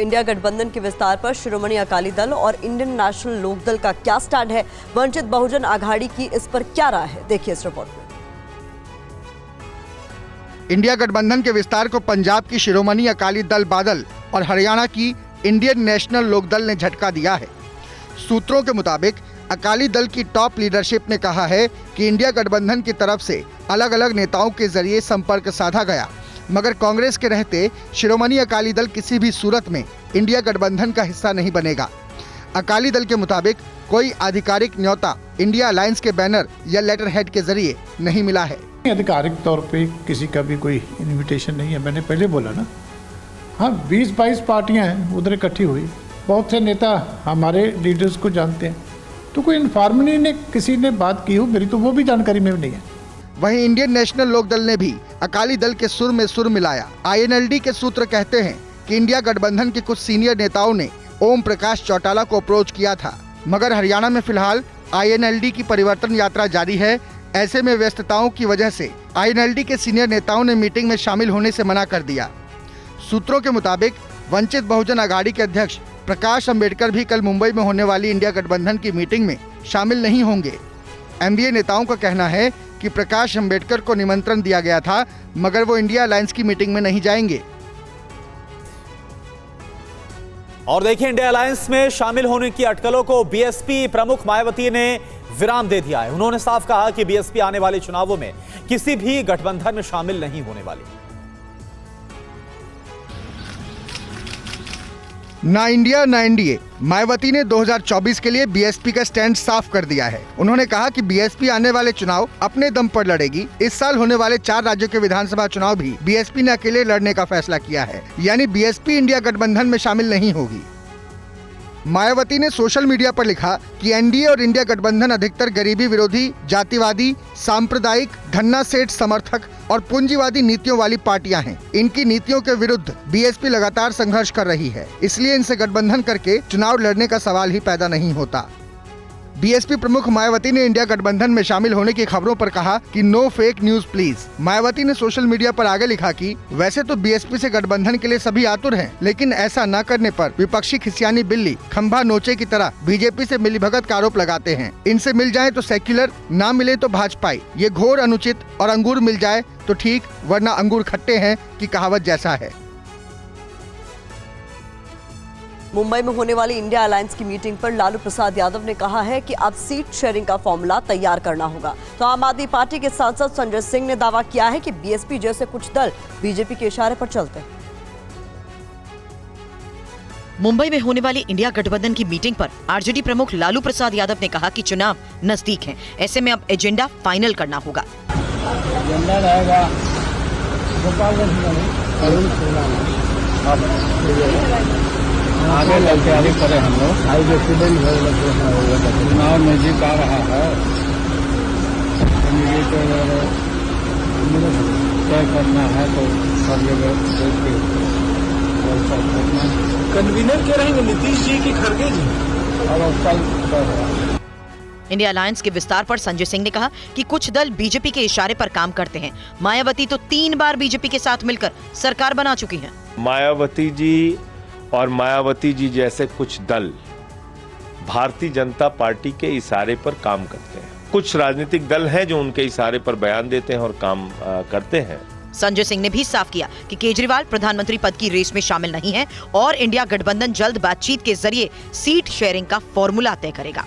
India गठबंधन के विस्तार पर शिरोमणि अकाली दल और इंडियन नेशनल लोकदल का क्या स्टैंड है, वंचित बहुजन आघाड़ी की इस पर क्या राय है, देखिए इस रिपोर्ट में। इंडिया गठबंधन के विस्तार को पंजाब की शिरोमणि अकाली दल बादल और हरियाणा की इंडियन नेशनल लोकदल ने झटका दिया है। सूत्रों के मुताबिक अकाली दल की टॉप लीडरशिप ने कहा है कि इंडिया गठबंधन की तरफ से अलग अलग नेताओं के जरिए संपर्क साधा गया, मगर कांग्रेस के रहते शिरोमणि अकाली दल किसी भी सूरत में इंडिया गठबंधन का हिस्सा नहीं बनेगा। अकाली दल के मुताबिक कोई आधिकारिक न्योता इंडिया अलायंस के बैनर या लेटर हेड के जरिए नहीं मिला है। आधिकारिक तौर पे किसी का भी कोई इन्विटेशन नहीं है। मैंने पहले बोला ना, हाँ 20-22 पार्टियां हैं उधर इकट्ठी हुई, बहुत से नेता हमारे लीडर्स को जानते हैं, तो कोई इन्फॉर्मली ने किसी ने बात की हो, मेरी तो वो भी जानकारी में नहीं है। वहीं इंडियन नेशनल लोकदल ने भी अकाली दल के सुर में सुर मिलाया। INLD के सूत्र कहते हैं कि इंडिया गठबंधन के कुछ सीनियर नेताओं ने ओम प्रकाश चौटाला को अप्रोच किया था, मगर हरियाणा में फिलहाल INLD की परिवर्तन यात्रा जारी है। ऐसे में व्यस्तताओं की वजह से INLD के सीनियर नेताओं ने मीटिंग में शामिल होने से मना कर दिया। सूत्रों के मुताबिक वंचित बहुजन आघाड़ी के अध्यक्ष प्रकाश अंबेडकर भी कल मुंबई में होने वाली इंडिया गठबंधन की मीटिंग में शामिल नहीं होंगे। MBA नेताओं का कहना है कि प्रकाश अंबेडकर को निमंत्रण दिया गया था, मगर वो इंडिया अलायंस की मीटिंग में नहीं जाएंगे। और देखिए, इंडिया अलायंस में शामिल होने की अटकलों को BSP प्रमुख मायावती ने विराम दे दिया है। उन्होंने साफ कहा कि BSP आने वाले चुनावों में किसी भी गठबंधन में शामिल नहीं होने वाली। ना इंडिया ना NDA, मायावती ने 2024 के लिए BSP का स्टैंड साफ कर दिया है। उन्होंने कहा कि BSP आने वाले चुनाव अपने दम पर लड़ेगी। इस साल होने वाले 4 राज्यों के विधानसभा चुनाव भी BSP ने अकेले लड़ने का फैसला किया है, यानी BSP इंडिया गठबंधन में शामिल नहीं होगी। मायावती ने सोशल मीडिया पर लिखा कि NDA और इंडिया गठबंधन अधिकतर गरीबी विरोधी, जातिवादी, सांप्रदायिक, धन्ना सेठ समर्थक और पूंजीवादी नीतियों वाली पार्टियां हैं। इनकी नीतियों के विरुद्ध BSP लगातार संघर्ष कर रही है, इसलिए इनसे गठबंधन करके चुनाव लड़ने का सवाल ही पैदा नहीं होता। BSP प्रमुख मायावती ने इंडिया गठबंधन में शामिल होने की खबरों पर कहा कि no fake news please. Mayawati ने सोशल मीडिया पर आगे लिखा कि वैसे तो BSP से गठबंधन के लिए सभी आतुर हैं, लेकिन ऐसा न करने पर विपक्षी खिसियानी बिल्ली खंभा नोचे की तरह BJP से मिलीभगत का आरोप लगाते हैं। इनसे मिल जाए तो सेक्युलर, ना मिले तो भाजपाई। ये घोर अनुचित, और अंगूर मिल जाए तो ठीक, वरना अंगूर खट्टे हैं की कहावत जैसा है। मुंबई में होने वाली इंडिया अलायंस की मीटिंग पर लालू प्रसाद यादव ने कहा है कि अब सीट शेयरिंग का फॉर्मूला तैयार करना होगा। तो आम आदमी पार्टी के सांसद संजय सिंह ने दावा किया है कि BSP जैसे कुछ दल BJP के इशारे पर चलते हैं। मुंबई में होने वाली इंडिया गठबंधन की मीटिंग पर RJD प्रमुख लालू प्रसाद यादव ने कहा कि चुनाव नजदीक हैं, ऐसे में अब एजेंडा फाइनल करना होगा। एजेंडा रहेगा आगे लग तैयारी करें हम लोग। चुनाव नजदीक आ रहा है, तय करना है तो सब जगह कन्वीनर क्या रहेंगे, नीतीश जी की खड़गे जी? इंडिया अलायंस के विस्तार पर संजय सिंह ने कहा कि कुछ दल BJP के इशारे पर काम करते हैं। मायावती तो 3 बार BJP के साथ मिलकर सरकार बना चुकी हैं। मायावती जी और मायावती जी जैसे कुछ दल भारतीय जनता पार्टी के इशारे पर काम करते हैं। कुछ राजनीतिक दल हैं जो उनके इशारे पर बयान देते हैं और काम करते हैं। संजय सिंह ने भी साफ किया कि केजरीवाल प्रधानमंत्री पद की रेस में शामिल नहीं है और इंडिया गठबंधन जल्द बातचीत के जरिए सीट शेयरिंग का फॉर्मूला तय करेगा।